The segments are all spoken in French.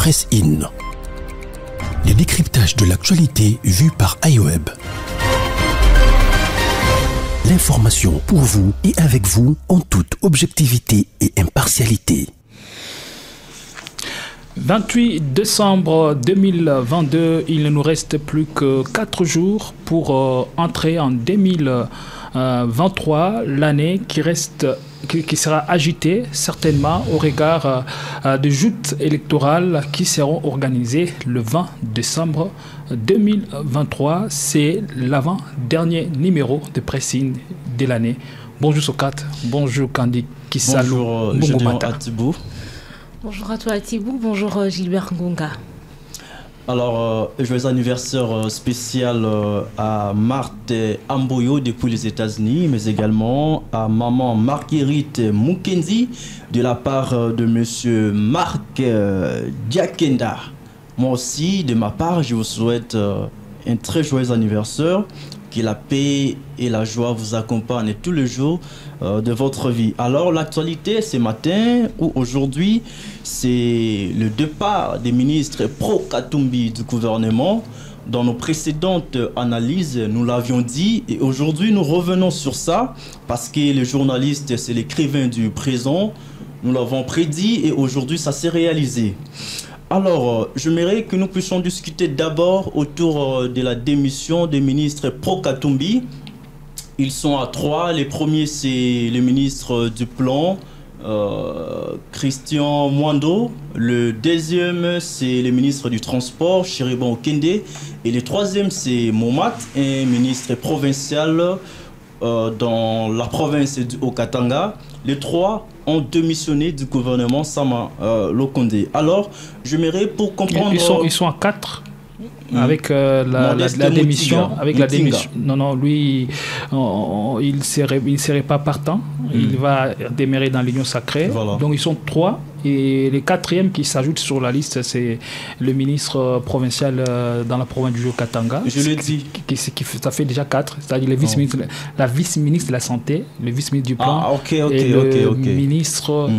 Press In. Le décryptage de l'actualité vu par iWeb. L'information pour vous et avec vous en toute objectivité et impartialité. 28 décembre 2022, il ne nous reste plus que 4 jours pour entrer en 2023, l'année qui sera agitée certainement au regard de joutes électorales qui seront organisées le 20 décembre 2023. C'est l'avant-dernier numéro de Press In de l'année. Bonjour Sokat, bonjour Kandi Kisalo, bonjour Atibou. Bonjour à toi Atibou, bonjour Gilbert Ngonga. Alors, joyeux anniversaire spécial à Marthe Amboyo depuis les États-Unis, mais également à maman Marguerite Mukenzi de la part de monsieur Marc Diakenda. Moi aussi, de ma part, je vous souhaite un très joyeux anniversaire. Que la paix et la joie vous accompagnent tous les jours de votre vie. Alors l'actualité ce matin ou aujourd'hui, c'est le départ des ministres pro-Katumbi du gouvernement. Dans nos précédentes analyses, nous l'avions dit et aujourd'hui nous revenons sur ça parce que les journalistes, c'est l'écrivain du présent. Nous l'avons prédit et aujourd'hui ça s'est réalisé. Alors, j'aimerais que nous puissions discuter d'abord autour de la démission des ministres pro-Katumbi. Ils sont à 3. Les premiers, c'est le ministre du Plan, Christian Mwando. Le deuxième, c'est le ministre du Transport, Chériban Okende. Et le troisième, c'est Momat, un ministre provincial dans la province du Haut-Katanga. Les trois ont démissionné du gouvernement Sama Lokonde. Alors, j'aimerais pour comprendre... Ils sont à 4 avec la démission. Avec la démission. Non, lui, il ne serait pas partant. Il va demeurer dans l'Union sacrée. Voilà. Donc, ils sont 3. Et le quatrième qui s'ajoute sur la liste, c'est le ministre provincial dans la province du Haut-Katanga. Je l'ai dit. Ça fait déjà 4, c'est-à-dire la vice-ministre de la Santé, le vice-ministre du Plan, et le ministre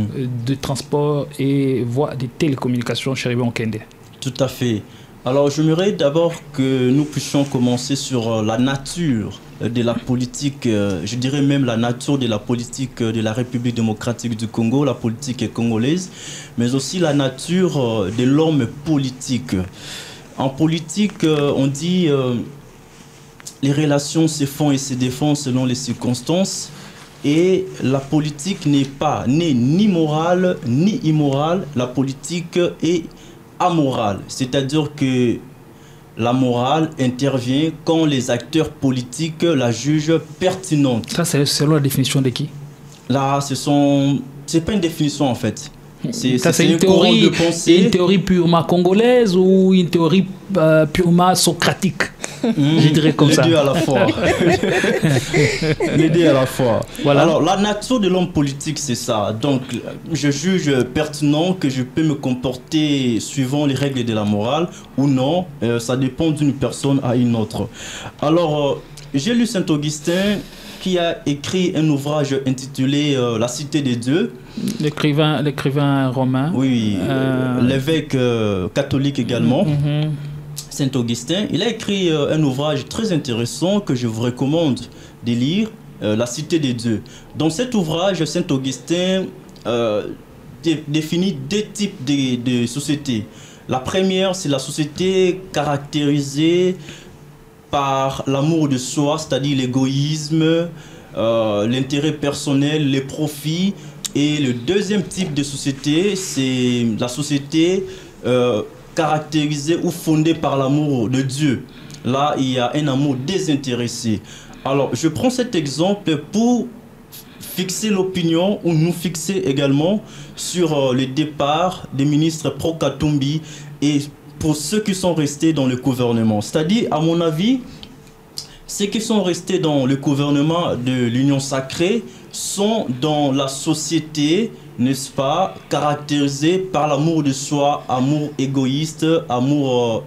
de Transport et voies des télécommunications, Chériban Okende. Tout à fait. Alors, j'aimerais d'abord que nous puissions commencer sur la nature de la politique, je dirais même la nature de la politique de la République démocratique du Congo, la politique congolaise, mais aussi la nature de l'homme politique. En politique, on dit les relations se font et se défendent selon les circonstances, et la politique n'est ni morale ni immorale, la politique est amorale, c'est-à-dire que la morale intervient quand les acteurs politiques la jugent pertinente. Ça, c'est selon la définition de qui? Là, c'est pas une définition en fait. C'est une théorie purement congolaise ou une théorie purement socratique? Je dirais comme ça. Les deux à la fois. Les deux à la fois. Voilà. Alors, la nature de l'homme politique, c'est ça. Donc, je juge pertinent que je peux me comporter suivant les règles de la morale ou non. Ça dépend d'une personne à une autre. Alors, j'ai lu Saint-Augustin qui a écrit un ouvrage intitulé La Cité des Dieux. L'écrivain romain. Oui, l'évêque catholique également. Saint-Augustin, il a écrit un ouvrage très intéressant que je vous recommande de lire, La Cité des Dieux. Dans cet ouvrage, Saint-Augustin définit 2 types de sociétés. La première, c'est la société caractérisée par l'amour de soi, c'est-à-dire l'égoïsme, l'intérêt personnel, les profits. Et le deuxième type de société, c'est la société caractérisée ou fondée par l'amour de Dieu. Là, il y a un amour désintéressé. Alors, je prends cet exemple pour fixer l'opinion ou nous fixer également sur le départ des ministres pro-Katumbi et pour ceux qui sont restés dans le gouvernement. C'est-à-dire, à mon avis, ceux qui sont restés dans le gouvernement de l'Union sacrée sont dans la société, n'est-ce pas, caractérisée par l'amour de soi, amour égoïste, amour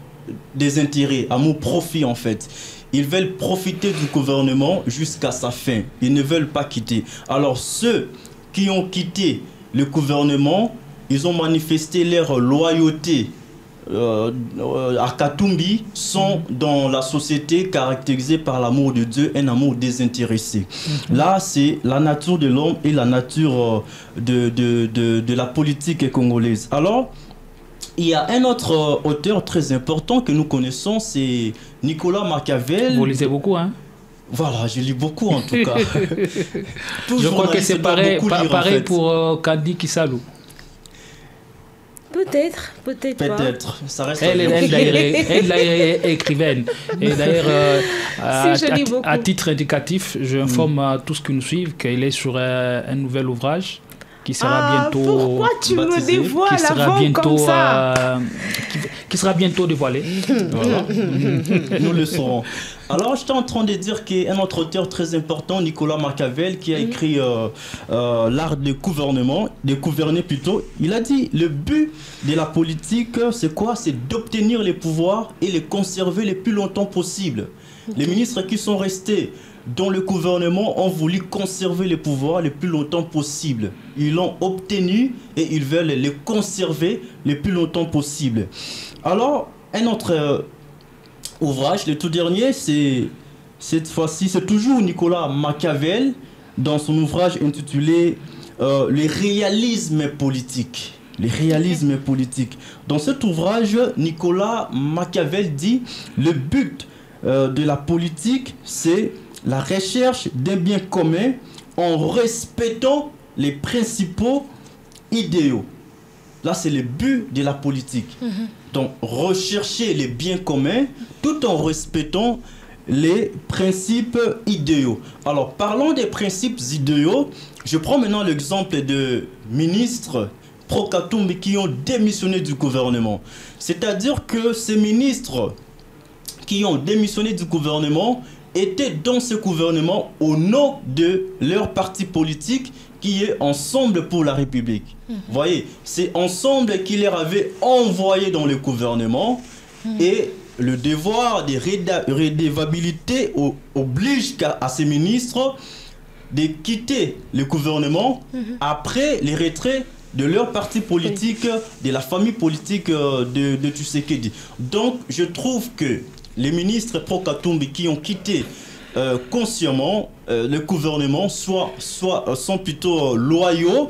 des intérêts, amour profit en fait. Ils veulent profiter du gouvernement jusqu'à sa fin. Ils ne veulent pas quitter. Alors ceux qui ont quitté le gouvernement, ils ont manifesté leur loyauté à Katumbi sont dans la société caractérisée par l'amour de Dieu, un amour désintéressé. Là, c'est la nature de l'homme et la nature de la politique congolaise. Alors, il y a un autre auteur très important que nous connaissons, c'est Nicolas Machiavel. Vous lisez beaucoup, hein? Voilà, je lis beaucoup en tout cas. Je crois que c'est pareil, pareil pour Kandi Kisalou. Peut-être pas. Peut-être, ça reste... Elle est écrivaine. Et d'ailleurs, à titre indicatif, j'informe tous qui nous suivent qu'il est sur un nouvel ouvrage qui sera bientôt... Pourquoi tu me dévoiles comme ça qui sera bientôt dévoilé. Voilà. Nous le saurons. Alors, j'étais en train de dire qu'un autre auteur très important, Nicolas Machiavel, qui a écrit l'art de gouverner plutôt, il a dit le but de la politique, c'est quoi? C'est d'obtenir les pouvoirs et les conserver le plus longtemps possible. Les ministres qui sont restés dans le gouvernement ont voulu conserver les pouvoirs le plus longtemps possible. Ils l'ont obtenu et ils veulent les conserver le plus longtemps possible. Alors, un autre ouvrage, le tout dernier, c'est cette fois-ci, c'est toujours Nicolas Machiavel dans son ouvrage intitulé Le réalisme politique. Le réalisme politique. Dans cet ouvrage, Nicolas Machiavel dit le but de la politique, c'est la recherche d'un bien commun en respectant les principaux idéaux. Là, c'est le but de la politique. Donc, rechercher les biens communs tout en respectant les principes idéaux. Alors, parlons des principes idéaux. Je prends maintenant l'exemple de ministres pro-Katumbi qui ont démissionné du gouvernement. C'est-à-dire que ces ministres qui ont démissionné du gouvernement étaient dans ce gouvernement au nom de leur parti politique qui est Ensemble pour la République. Vous voyez, c'est Ensemble qui leur avait envoyé dans le gouvernement et le devoir de redevabilité oblige à ces ministres de quitter le gouvernement après les retraits de leur parti politique, de la famille politique de Tshisekedi. Donc, je trouve que les ministres pro-Katumbi qui ont quitté consciemment le gouvernement sont plutôt loyaux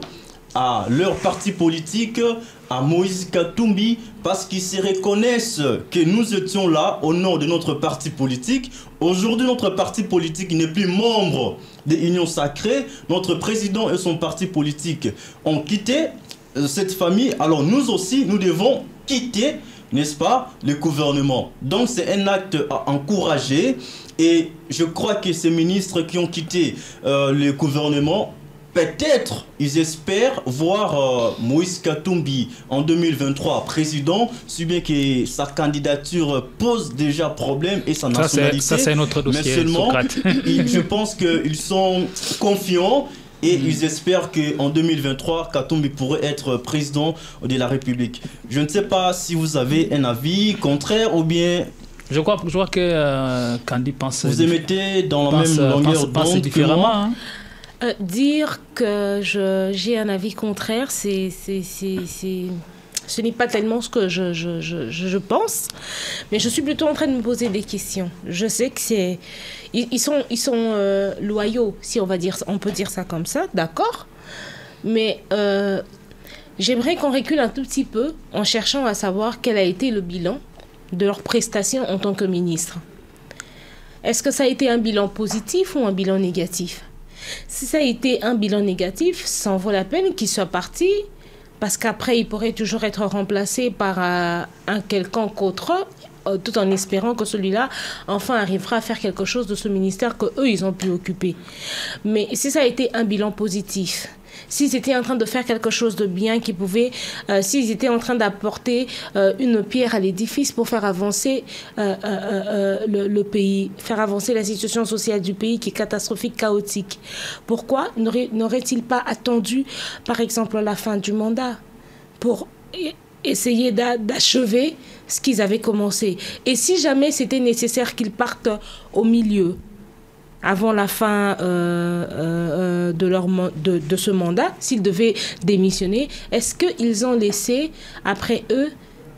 à leur parti politique, à Moïse Katumbi, parce qu'ils se reconnaissent que nous étions là au nom de notre parti politique. Aujourd'hui, notre parti politique n'est plus membre de l'Union Sacrée. Notre président et son parti politique ont quitté cette famille. Alors nous aussi, nous devons quitter, n'est-ce pas, le gouvernement. Donc c'est un acte à encourager et je crois que ces ministres qui ont quitté le gouvernement, peut-être ils espèrent voir Moïse Katumbi en 2023 président, si bien que sa candidature pose déjà problème et sa nationalité. Ça c'est notre dossier. Mais seulement, je pense qu'ils sont confiants. Et ils espèrent qu'en 2023, Katumbi pourrait être président de la République. Je ne sais pas si vous avez un avis contraire ou bien... Je crois que Kandi pense... Vous émettez dans la même longueur d'onde différemment. Dire que j'ai un avis contraire, ce n'est pas tellement ce que je pense, mais je suis plutôt en train de me poser des questions. Je sais que c'est... Ils sont loyaux, si on peut dire ça comme ça, d'accord. Mais j'aimerais qu'on recule un tout petit peu en cherchant à savoir quel a été le bilan de leurs prestations en tant que ministre. Est-ce que ça a été un bilan positif ou un bilan négatif? Si ça a été un bilan négatif, ça en vaut la peine qu'ils soient partis, parce qu'après, il pourrait toujours être remplacé par un quelconque autre, tout en espérant que celui-là, enfin, arrivera à faire quelque chose de ce ministère qu'eux, ils ont pu occuper. Mais si ça a été un bilan positif, s'ils étaient en train de faire quelque chose de bien qui pouvait, s'ils étaient en train d'apporter une pierre à l'édifice pour faire avancer le pays, faire avancer la situation sociale du pays qui est catastrophique, chaotique, pourquoi n'aurait-il pas attendu, par exemple, la fin du mandat pour essayer d'achever ce qu'ils avaient commencé? Et si jamais c'était nécessaire qu'ils partent au milieu, avant la fin de ce mandat, s'ils devaient démissionner, est-ce qu'ils ont laissé après eux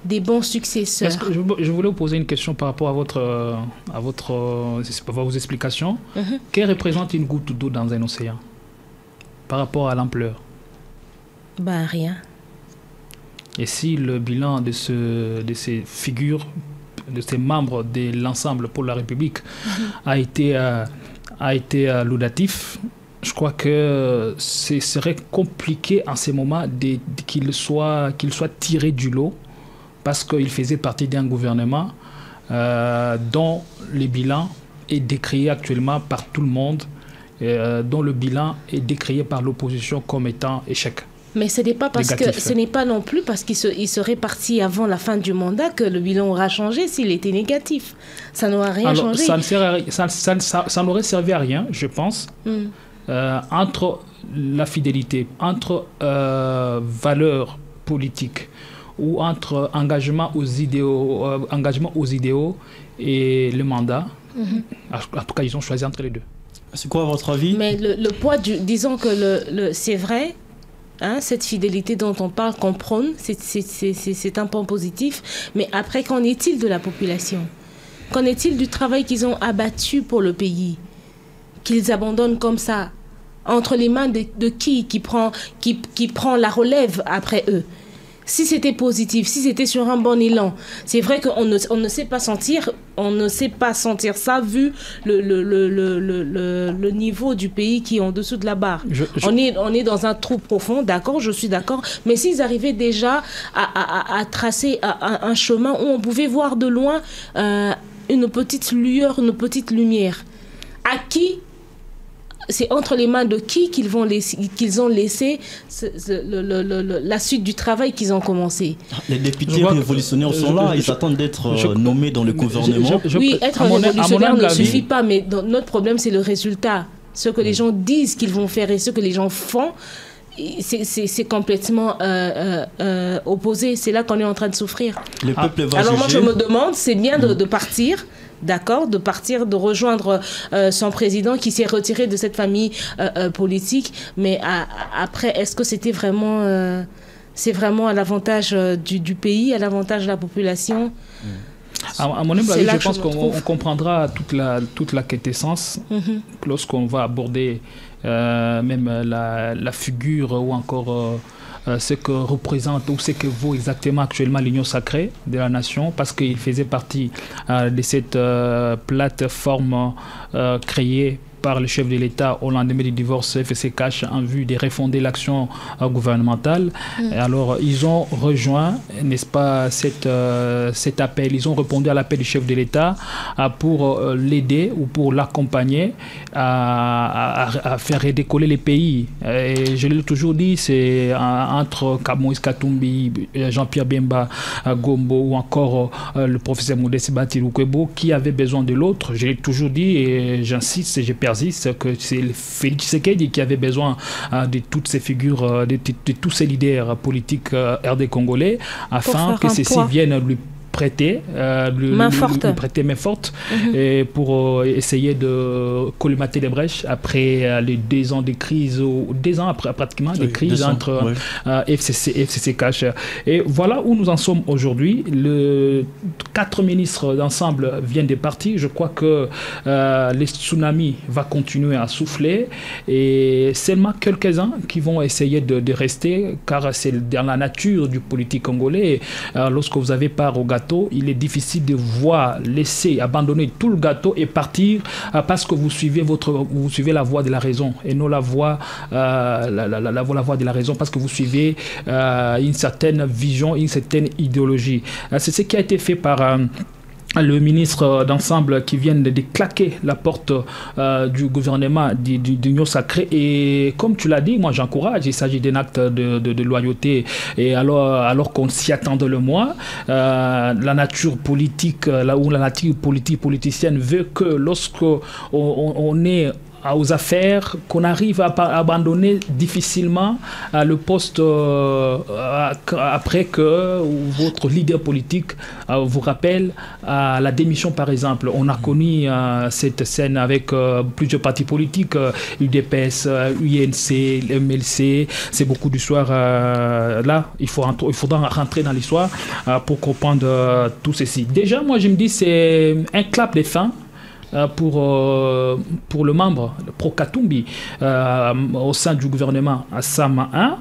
des bons successeurs. Je voulais vous poser une question par rapport à vos explications. Qu'elle représente une goutte d'eau dans un océan par rapport à l'ampleur? Ben, rien. Et si le bilan de ces figures, de ces membres de l'ensemble pour la République a été laudatif, je crois que ce serait compliqué en ces moments qu'il soit tiré du lot, parce qu'il faisait partie d'un gouvernement dont le bilan est décrié actuellement par tout le monde, dont le bilan est décrié par l'opposition comme étant échec. Mais ce n'est pas non plus parce qu'il serait parti avant la fin du mandat que le bilan aura changé s'il était négatif. Ça n'aura rien changé. Ça n'aurait servi à rien, je pense. Entre la fidélité, entre valeurs politiques ou entre engagement aux idéaux et le mandat. En tout cas, ils ont choisi entre les deux. C'est quoi votre avis? Mais le poids disons que c'est vrai. Cette fidélité dont on parle, qu'on prône, c'est un point positif. Mais après, qu'en est-il de la population? Qu'en est-il du travail qu'ils ont abattu pour le pays? Qu'ils abandonnent comme ça, entre les mains de qui prend la relève après eux? Si c'était positif, si c'était sur un bon élan, c'est vrai qu'on ne sait pas sentir ça vu le niveau du pays qui est en dessous de la barre. On est dans un trou profond, d'accord, je suis d'accord, mais s'ils arrivaient déjà à tracer un chemin où on pouvait voir de loin une petite lueur, une petite lumière, à qui? C'est entre les mains de qui qu'ils ont laissé la suite du travail qu'ils ont commencé. Les députés révolutionnaires sont là, ils attendent d'être nommés dans le gouvernement. Oui, être révolutionnaire ne suffit pas, mais notre problème, c'est le résultat. Ce que les gens disent qu'ils vont faire et ce que les gens font, c'est complètement opposé. C'est là qu'on est en train de souffrir. Le peuple va Alors juger. moi, je me demande, c'est bien de partir. D'accord, de partir, de rejoindre son président qui s'est retiré de cette famille politique. Mais après, est-ce que c'était vraiment, c'est vraiment à l'avantage du pays, à l'avantage de la population? À mon humble avis, je pense qu'on comprendra toute la quintessence lorsqu'on va aborder même la figure ou encore ce que représente ou ce que vaut exactement actuellement l'Union sacrée de la nation, parce qu'il faisait partie de cette plateforme créée par le chef de l'État au lendemain du divorce FCCH en vue de refonder l'action gouvernementale. Alors, ils ont rejoint, n'est-ce pas, cet appel. Ils ont répondu à l'appel du chef de l'État pour l'aider ou pour l'accompagner à faire redécoller les pays. Et je l'ai toujours dit, c'est entre Moïse Katumbi, Jean-Pierre Bemba Gombo ou encore le professeur Modeste Batilou-Kwebo qui avait besoin de l'autre. Je l'ai toujours dit et j'insiste et je persiste que c'est Félix Tshisekedi qui avait besoin de toutes ces figures, de tous ces leaders politiques RD congolais afin que ceux-ci viennent lui prêter main forte et pour essayer de colmater les brèches après les 2 ans de crise, ou 2 ans après pratiquement de crise entre FCCH. Et voilà où nous en sommes aujourd'hui. 4 ministres d'ensemble viennent de partir. Je crois que les tsunamis vont continuer à souffler et seulement quelques-uns qui vont essayer de rester, car c'est dans la nature du politique congolais. Lorsque vous avez part au gâteau, il est difficile de laisser abandonner tout le gâteau et partir parce que vous suivez la voie de la raison et non la voie de la raison, parce que vous suivez une certaine vision, une certaine idéologie. C'est ce qui a été fait par le ministre d'ensemble qui vient de claquer la porte du gouvernement d'Union sacrée. Et comme tu l'as dit, moi j'encourage, il s'agit d'un acte de loyauté. Et alors qu'on s'y attendait le moins, la nature politique, là où la nature politicienne veut que lorsqu'on est aux affaires, qu'on arrive à abandonner difficilement le poste après que votre leader politique vous rappelle la démission, par exemple. On a connu cette scène avec plusieurs partis politiques, UDPS, UNC, MLC. C'est beaucoup d'histoires. Là, il faudra rentrer dans l'histoire pour comprendre tout ceci. Déjà, moi, je me dis c'est un clap de fin pour le membre Pro Katumbi au sein du gouvernement Sama 1,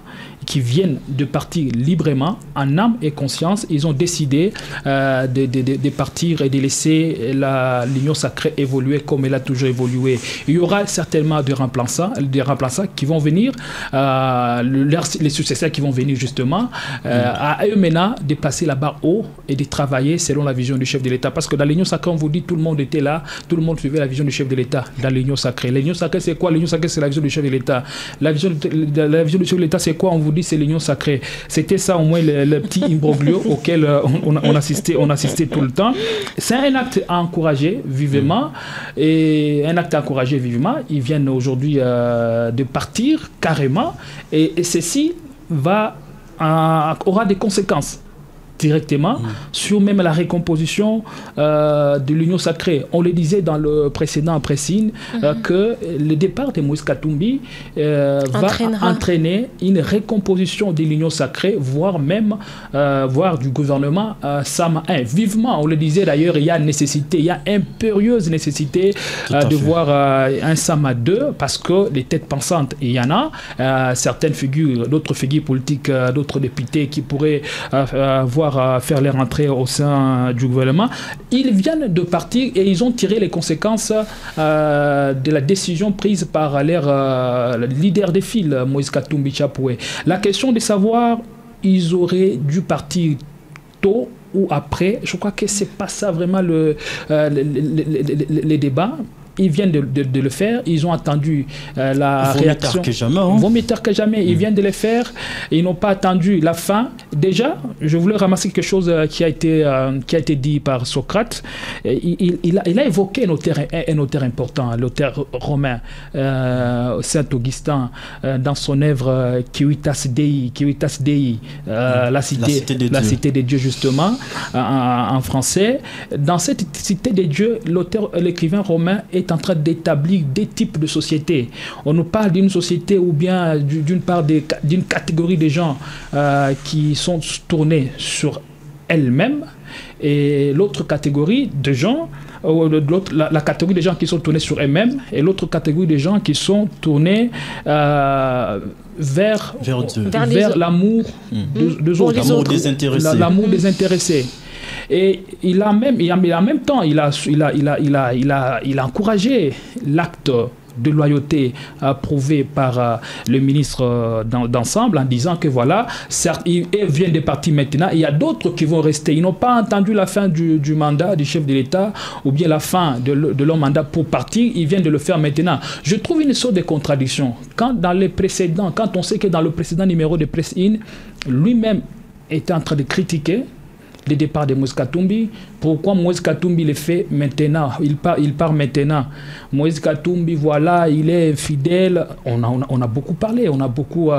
qui viennent de partir librement, en âme et conscience. Ils ont décidé de partir et de laisser l'Union sacrée évoluer comme elle a toujours évolué. Il y aura certainement des remplaçants qui vont venir, les successeurs qui vont venir justement, à eux maintenant de passer la barre haut et de travailler selon la vision du chef de l'État. Parce que dans l'Union sacrée, on vous dit, tout le monde était là, tout le monde suivait la vision du chef de l'État dans l'Union sacrée. L'Union sacrée, c'est quoi? L'Union sacrée, c'est la vision du chef de l'État. La vision du chef de l'État, c'est quoi? On vous dit, c'est l'Union sacrée. C'était ça au moins le petit imbroglio auquel on assistait tout le temps. C'est un acte à encourager vivement, et un acte à encourager vivement. Ils viennent aujourd'hui de partir carrément, et ceci aura des conséquences directement sur même la récomposition de l'Union sacrée. On le disait dans le précédent pressing que le départ de Moïse Katumbi va entraîner une récomposition de l'Union sacrée, voire même du gouvernement Sama 1. Vivement, on le disait d'ailleurs, il y a impérieuse nécessité de voir un Sama 2, parce que les têtes pensantes, il y en a, certaines figures, d'autres figures politiques, d'autres députés qui pourraient faire les rentrées au sein du gouvernement. Ils viennent de partir et ils ont tiré les conséquences de la décision prise par leur leader des files, Moïse Katumbi Chapoué. La question de savoir, ils auraient dû partir tôt ou après, je crois que c'est pas ça vraiment les débats. Ils viennent de le faire, ils ont attendu la réaction. Vaut mieux tard que jamais. Ils viennent de le faire, ils n'ont pas attendu la fin. Déjà, je voulais ramasser quelque chose qui a été dit par Socrate. Il a évoqué un auteur important, l'auteur romain, Saint Augustin, dans son œuvre Civitas Dei, la cité des dieux, justement, en français. Dans cette cité des dieux, l'écrivain romain est en train d'établir des types de sociétés. On nous parle d'une société ou bien d'une catégorie de gens qui sont tournés sur elles-mêmes, et l'autre catégorie de gens, la catégorie des gens qui sont tournés sur eux-mêmes, et l'autre catégorie des gens qui sont tournés vers l'amour des autres, l'amour désintéressé. Et il a encouragé l'acte de loyauté approuvé par le ministre d'Ensemble, en disant que voilà, certes, ils viennent de partir maintenant, il y a d'autres qui vont rester. Ils n'ont pas entendu la fin du mandat du chef de l'État ou bien la fin de leur mandat pour partir, ils viennent de le faire maintenant. Je trouve une sorte de contradiction. Quand on sait que dans le précédent numéro de Press-In, lui-même était en train de critiquer le départ de Moïse Katumbi. Pourquoi Moïse Katumbi le fait maintenant? Il part maintenant. Moïse Katumbi, voilà, il est fidèle. On a beaucoup parlé, on a beaucoup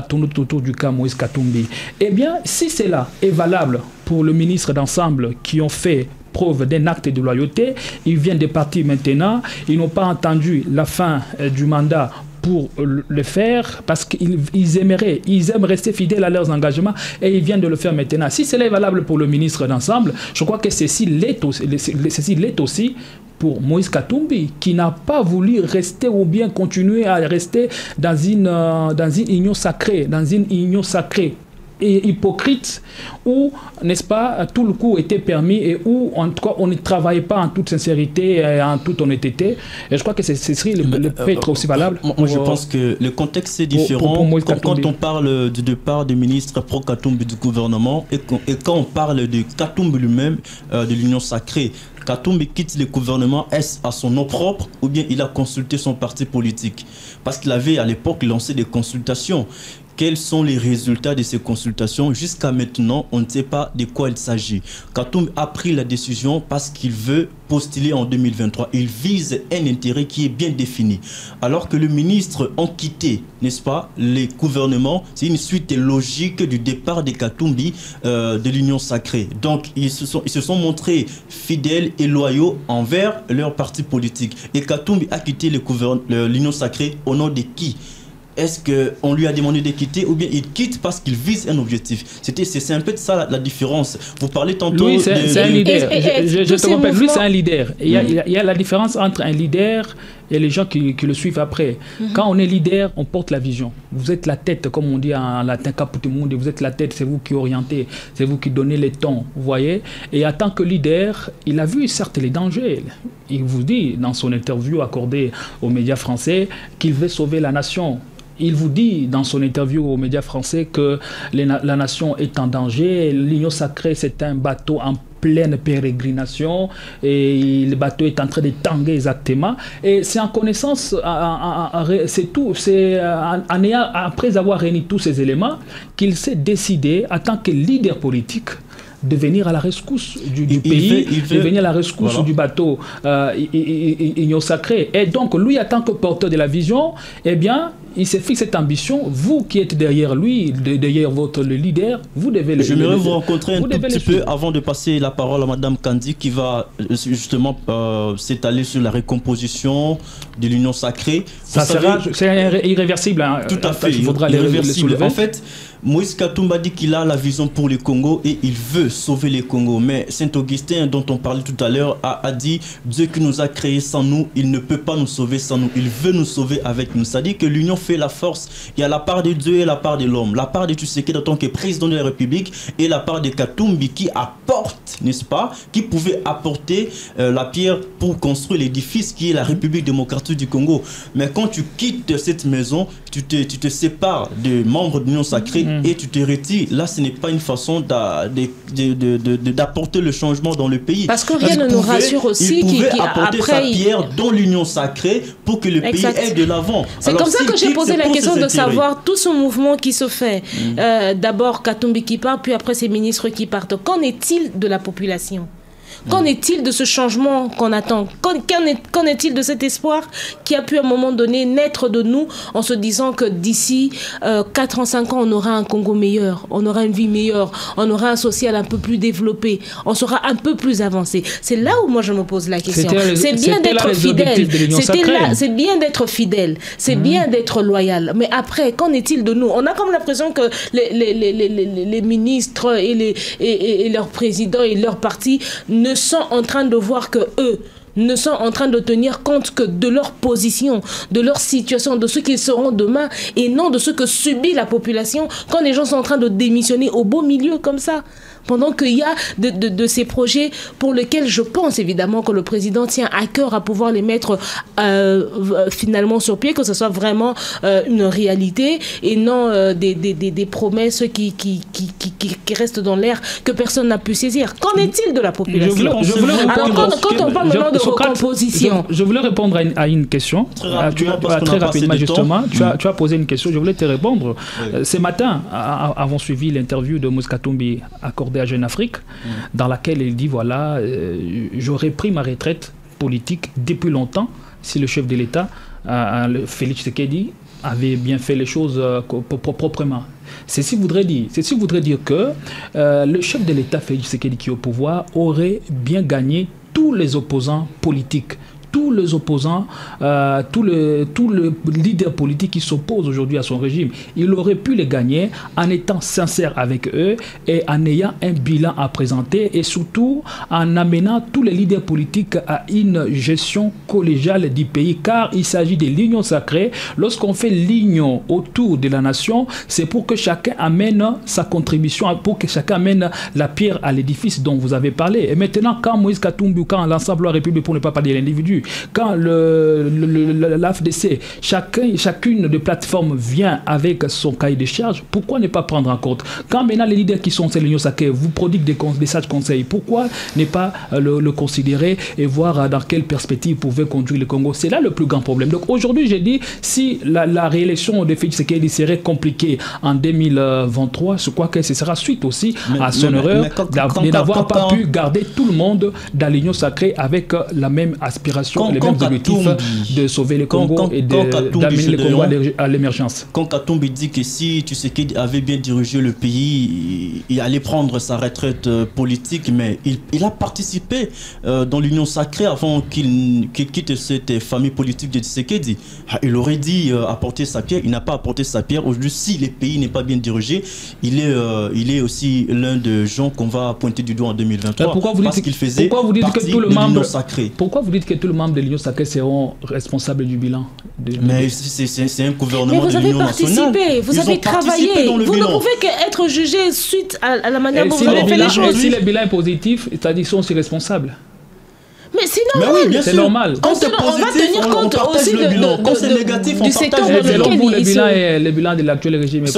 tourné autour du cas Moïse Katumbi. Eh bien, si cela est valable pour le ministre d'Ensemble qui ont fait preuve d'un acte de loyauté, ils viennent de partir maintenant, ils n'ont pas entendu la fin du mandat pour le faire, parce qu'ils aiment rester fidèles à leurs engagements, et ils viennent de le faire maintenant. Si cela est valable pour le ministre d'Ensemble, je crois que ceci l'est aussi pour Moïse Katumbi, qui n'a pas voulu rester ou bien continuer à rester dans une union sacrée, et hypocrite, où, n'est-ce pas, tout le coup était permis, et où, en tout cas, on ne travaillait pas en toute sincérité et en toute honnêteté. Et je crois que ce serait peut être aussi valable. Moi, je pense que le contexte est différent. Quand on parle du départ du ministre Pro Katumbi du gouvernement, et quand on parle de Katumbi lui-même, de l'Union sacrée, Katumbi quitte le gouvernement, est-ce à son nom propre ou bien il a consulté son parti politique? Parce qu'il avait à l'époque lancé des consultations. quels sont les résultats de ces consultations? Jusqu'à maintenant, on ne sait pas de quoi il s'agit. Katumbi a pris la décision parce qu'il veut postuler en 2023. Il vise un intérêt qui est bien défini. Alors que les ministres ont quitté, n'est-ce pas, les gouvernements, c'est une suite logique du départ de Katumbi de l'Union sacrée. Donc, ils se sont montrés fidèles et loyaux envers leur parti politique. Et Katumbi a quitté l'Union sacrée au nom de qui? Est-ce qu'on lui a demandé de quitter ou bien il quitte parce qu'il vise un objectif? C'est un peu de ça la différence. Vous parlez tantôt... Lui, c'est un leader. Je te rappelle, lui, c'est un leader. Il y a la différence entre un leader et les gens qui le suivent après. Quand on est leader, on porte la vision. Vous êtes la tête, comme on dit en latin, caput mundi. Vous êtes la tête, c'est vous qui orientez, c'est vous qui donnez les tons, vous voyez. Et en tant que leader, il a vu certes les dangers. Il vous dit, dans son interview accordée aux médias français, qu'il veut sauver la nation. Il vous dit dans son interview aux médias français que la nation est en danger. L'Union sacrée, c'est un bateau en pleine pérégrination et le bateau est en train de tanguer exactement. Et c'est en connaissance, c'est tout, c'est après avoir réuni tous ces éléments qu'il s'est décidé, en tant que leader politique, de venir à la rescousse du pays, de venir à la rescousse du bateau Union sacrée. Et donc, lui, en tant que porteur de la vision, eh bien, il s'est fixé cette ambition. Vous qui êtes derrière lui, derrière le leader, vous devez le suivre. J'aimerais vous rencontrer un tout petit peu avant de passer la parole à Madame Kandi qui va justement s'étaler sur la recomposition de l'Union sacrée. C'est irréversible. Hein. Tout à fait, il faudra irréversible. les soulever. En fait, Moïse Katumbi dit qu'il a la vision pour le Congo et il veut sauver le Congo. Mais Saint-Augustin, dont on parlait tout à l'heure, a dit « Dieu qui nous a créés sans nous, il ne peut pas nous sauver sans nous. Il veut nous sauver avec nous. » C'est-à-dire que l'union fait la force. Il y a la part de Dieu et la part de l'homme. La part de Tshisekedi en tant que président de la République et la part de Katumbi qui apporte, n'est-ce pas, qui pouvait apporter la pierre pour construire l'édifice qui est la République démocratique du Congo. Mais quand tu quittes cette maison, tu te sépares des membres de l'Union sacrée et tu te retires. Là, ce n'est pas une façon d'apporter le changement dans le pays. Parce que rien ne nous rassure aussi qu'il pouvait apporter sa pierre dans l'Union sacrée pour que le pays aille de l'avant. C'est comme ça que j'ai posé la question de savoir tout ce mouvement qui se fait. D'abord Katumbi qui part, puis après ces ministres qui partent. Qu'en est-il de la population ? Qu'en est-il de ce changement qu'on attend? Qu'en est-il de cet espoir qui a pu à un moment donné naître de nous en se disant que d'ici 4 ans, 5 ans, on aura un Congo meilleur, on aura une vie meilleure, on aura un social un peu plus développé, on sera un peu plus avancé. C'est là où moi je me pose la question. C'est bien d'être fidèle. C'est bien d'être fidèle. C'est bien d'être loyal. Mais après, qu'en est-il de nous? On a comme l'impression que les ministres et leurs présidents et leurs partis ne sont en train de voir que eux ne sont en train de tenir compte que de leur position, de leur situation, de ce qu'ils seront demain et non de ce que subit la population quand les gens sont en train de démissionner au beau milieu comme ça. Pendant qu'il y a de ces projets pour lesquels je pense évidemment que le président tient à cœur à pouvoir les mettre finalement sur pied, que ce soit vraiment une réalité et non des promesses qui restent dans l'air que personne n'a pu saisir. Qu'en est-il de la population? Alors quand on parle maintenant de recomposition... Je voulais répondre à une question. Très rapidement justement. Tu as posé une question, je voulais te répondre. Ce matin, avons suivi l'interview de Moïse Katumbi accordée à Jeune Afrique, dans laquelle il dit voilà, j'aurais pris ma retraite politique depuis longtemps si le chef de l'État, Félix Tshisekedi, avait bien fait les choses proprement. Ceci voudrait dire que le chef de l'État, Félix Tshisekedi, qui est au pouvoir, aurait bien gagné tous les opposants politiques. Tous les opposants, tout le leader politique qui s'oppose aujourd'hui à son régime, il aurait pu les gagner en étant sincère avec eux et en ayant un bilan à présenter et surtout en amenant tous les leaders politiques à une gestion collégiale du pays, car il s'agit de l'union sacrée. Lorsqu'on fait l'union autour de la nation, c'est pour que chacun amène sa contribution, pour que chacun amène la pierre à l'édifice dont vous avez parlé. Et maintenant, quand Moïse Katumbi ou quand l'ensemble de la République, pour ne pas parler de l'individu, quand l'AFDC, chacune des plateformes vient avec son cahier de charges, pourquoi ne pas prendre en compte? Quand maintenant les leaders qui sont de l'Union sacrée vous prodiguent des sages conseils, pourquoi ne pas le considérer et voir dans quelle perspective pouvait conduire le Congo? C'est là le plus grand problème. Donc aujourd'hui, j'ai dit, si la réélection de Félix Tshisekedi serait compliquée en 2023, je crois que ce sera suite aussi à son erreur de n'avoir pas pu garder tout le monde dans l'Union sacrée avec la même aspiration, les mêmes objectifs de sauver le Congo et d'amener le Congo à l'émergence. Quand Katumbi dit que si Tshisekedi avait bien dirigé le pays, il allait prendre sa retraite politique, mais il a participé dans l'Union sacrée avant qu'il quitte cette famille politique de Tshisekedi. Il aurait dit apporter sa pierre, il n'a pas apporté sa pierre. Aujourd'hui, si le pays n'est pas bien dirigé, il est aussi l'un des gens qu'on va pointer du doigt en 2023. Pourquoi vous dites que tout le membre sacré? Pourquoi vous dites que tous les membres de l'Union sacrée seront responsables du bilan? Mais c'est un gouvernement de l'Union nationale. Vous avez travaillé. Vous ne pouvez qu'être jugé suite à la manière dont vous avez fait les choses. Si le bilan est positif, c'est-à-dire qu'ils sont aussi responsables. Mais c'est normal. Oui, c'est normal. On va tenir compte aussi c'est négatif, du secteur dans lequel le bilan de l'actuel régime est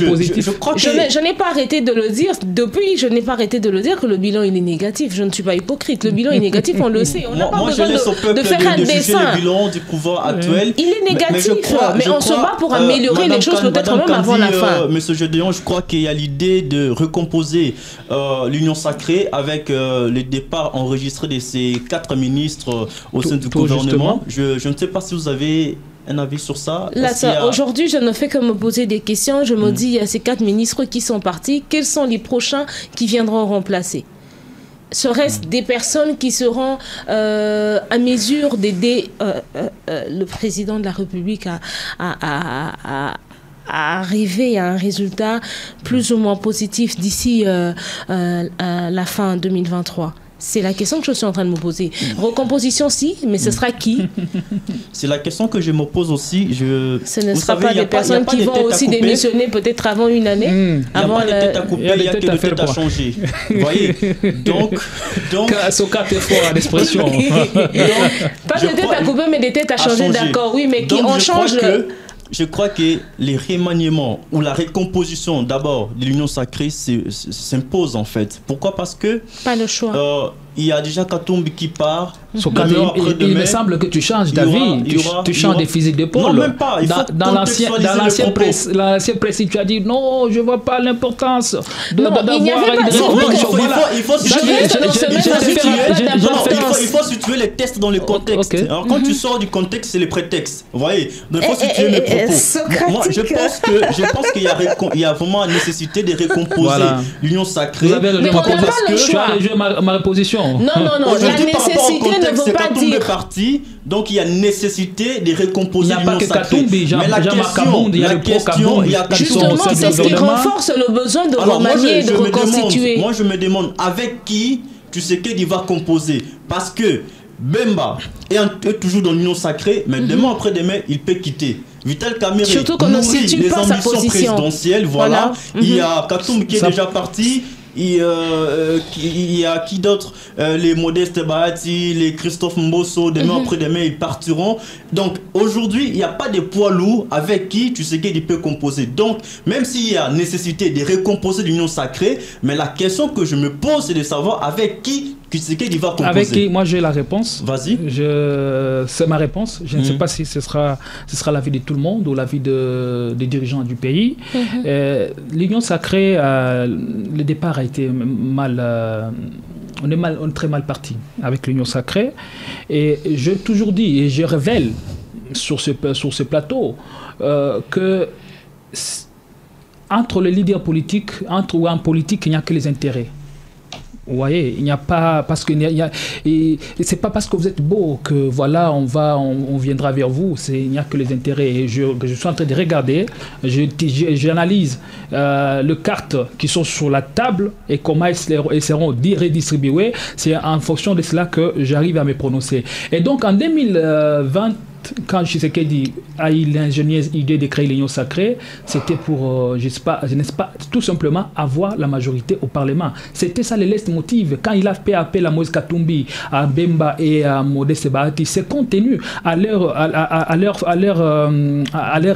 positif. Je n'ai pas arrêté de le dire. Depuis, je n'ai pas arrêté de le dire que le bilan il est négatif. Je ne suis pas hypocrite. Le bilan est négatif, on le sait. On n'a pas besoin de faire un dessin. Le bilan du pouvoir actuel. Il est négatif, mais on se bat pour améliorer les choses peut-être même avant la fin. Monsieur Gédéon, je crois qu'il y a l'idée de recomposer l'Union sacrée avec les départs enregistrés de ces 4 ministres au sein du gouvernement. Je ne sais pas si vous avez un avis sur ça. Aujourd'hui, je ne fais que me poser des questions. Je me dis, il y a ces 4 ministres qui sont partis. Quels sont les prochains qui viendront remplacer? Serait-ce des personnes qui seront à mesure d'aider le président de la République à arriver à un résultat plus ou moins positif d'ici la fin 2023? C'est la question que je suis en train de me poser. Recomposition, si, mais ce sera qui? C'est la question que je me pose aussi. Ce ne sera pas des personnes qui vont aussi démissionner peut-être avant une année. Il n'y a pas de tête à couper, il y a que de tête à changer. Vous voyez? Donc... Soka est fort à l'expression. Pas de tête à couper, mais des têtes à changer, d'accord. Oui, mais qui on change... Je crois que les remaniements ou la récomposition d'abord de l'Union sacrée s'impose en fait. Pourquoi? Parce que... Pas le choix. Il y a déjà Katumbi qui part. Il me semble que tu changes d'avis, tu changes des physiques d'épaule. Non, même pas. Dans l'ancienne presse, tu as dit non, je ne vois pas l'importance d'avoir il faut situer les textes dans le contexte. Alors quand tu sors du contexte, c'est le prétexte. Vous voyez? Donc il faut situer les propos. Moi, je pense qu'il y a vraiment la nécessité de recomposer l'Union sacrée. Vous avez rejoué ma reposition. Non, la nécessité ne veut pas dire... parti, donc il y a nécessité de recomposer l'Union sacrée. Mais la question, justement, c'est ce qui renforce le besoin de remanier et de reconstituer. Moi, je me demande avec qui Tshisekedi va composer. Parce que Bemba est toujours dans l'Union sacrée, mais demain après-demain, il peut quitter. Vital Kamerhe nourrit les ambitions présidentielles, voilà. Il y a Katumbi qui est déjà parti. Il y a qui d'autre? Les Modeste Bahati, les Christophe Mbosso, demain après-demain ils partiront. Donc aujourd'hui il n'y a pas de poids lourd avec qui Tshisekedi peut composer. Donc même s'il y a nécessité de recomposer l'Union sacrée, mais la question que je me pose c'est de savoir avec qui Tshisekedi va composer. Avec qui? Moi j'ai la réponse. Vas-y. C'est ma réponse. Je ne sais pas si ce sera l'avis de tout le monde ou l'avis des dirigeants du pays. L'Union sacrée, le départ a été on est très mal parti avec l'Union sacrée. Et j'ai toujours dit, et je révèle sur ce plateau, que entre les leaders politiques, entre ou en politique, il n'y a que les intérêts. Vous voyez, il n'y a pas parce que c'est pas parce que vous êtes beau que voilà on viendra vers vous. Il n'y a que les intérêts. Et je suis en train de regarder, j'analyse les cartes qui sont sur la table et comment elles seront redistribuées. C'est en fonction de cela que j'arrive à me prononcer. Et donc en 2020 quand Tshisekedi a eu l'ingénieuse idée de créer l'Union sacrée, c'était pour, je n'est-ce pas, tout simplement avoir la majorité au Parlement. C'était ça le leitmotiv. Quand il a fait appel à Moïse Katumbi, à Bemba et à Modeste Bahati, c'est compte tenu à leur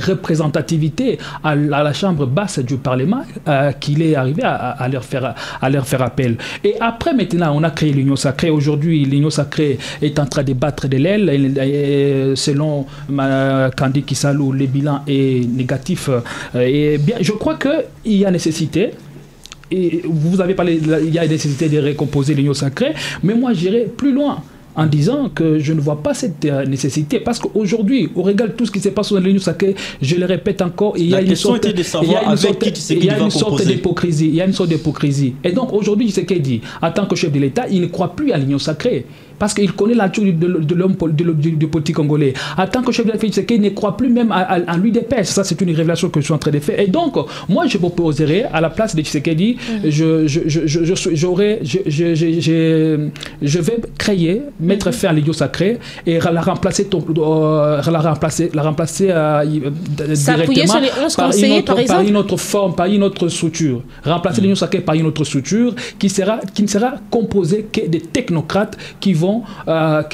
représentativité à la chambre basse du Parlement qu'il est arrivé à leur faire appel. Et après, maintenant, on a créé l'Union sacrée. Aujourd'hui, l'Union sacrée est en train de battre de l'aile. Selon Kandi Kisalou, le bilan est négatif. Et bien, je crois qu'il y a nécessité. Et vous avez parlé, il y a nécessité de recomposer l'Union sacrée, mais moi j'irai plus loin en disant que je ne vois pas cette nécessité, parce qu'aujourd'hui, au regard de tout ce qui se passe dans l'Union sacrée, je le répète encore, il y a une sorte d'hypocrisie. Il y a une sorte d'hypocrisie. Et donc aujourd'hui, ce qu'il dit, en tant que chef de l'État, il ne croit plus à l'Union sacrée. Parce qu'il connaît la nature de l'homme du politique congolais. En tant que chef de l'État, il ne croit plus même à l'UDPS. Ça, c'est une révélation que je suis en train de faire. Et donc, moi, je proposerais, à la place de Tshisekedi, je vais créer, mettre fin à l'Union sacrée et la remplacer s'appuyer sur les 11 conseillers, par exemple, par une autre forme, par une autre structure. Remplacer l'Union sacrée par une autre structure qui ne sera composée que des technocrates qui vont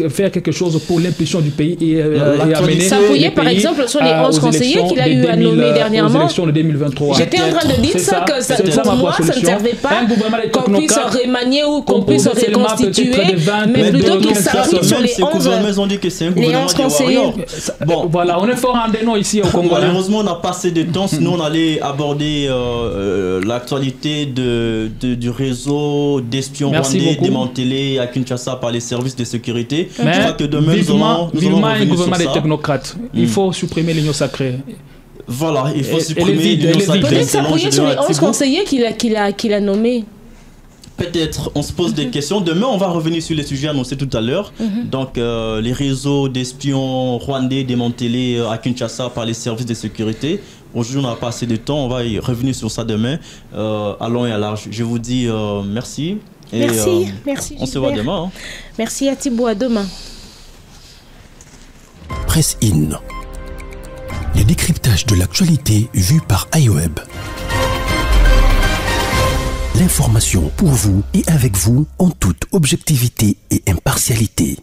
faire quelque chose pour l'impulsion du pays et amener s'appuyer par exemple sur les 11 conseillers qu'il a eu à nommer dernièrement. Aux élections de 2023. J'étais en train de dire ça, que pour moi, ça ne servait pas qu'on puisse remanier ou qu'on puisse reconstituer, mais plutôt qu'il s'appuie sur les 11 conseillers. Bon, voilà, on est fort en dénom ici au Congo. Malheureusement, on n'a pas assez de temps, sinon on allait aborder l'actualité du réseau d'espions rwandais démantelé à Kinshasa par les services de sécurité. Mais je crois que demain, nous allons un gouvernement des technocrates. Il faut supprimer l'Union sacrée. Voilà, il faut supprimer l'Union sacrée. Peut-être s'appuyer sur les 11 conseillers qu'il a nommés. Peut-être, on se pose des questions. Demain, on va revenir sur les sujets annoncés tout à l'heure. Donc, les réseaux d'espions rwandais démantelés à Kinshasa par les services de sécurité. Aujourd'hui, on n'a pas assez de temps. On va y revenir sur ça demain, à long et à large. Je vous dis merci. Et merci. On se voit demain. Merci à Thibaut, à demain. Presse In. Le décryptage de l'actualité vu par iWeb. L'information pour vous et avec vous en toute objectivité et impartialité.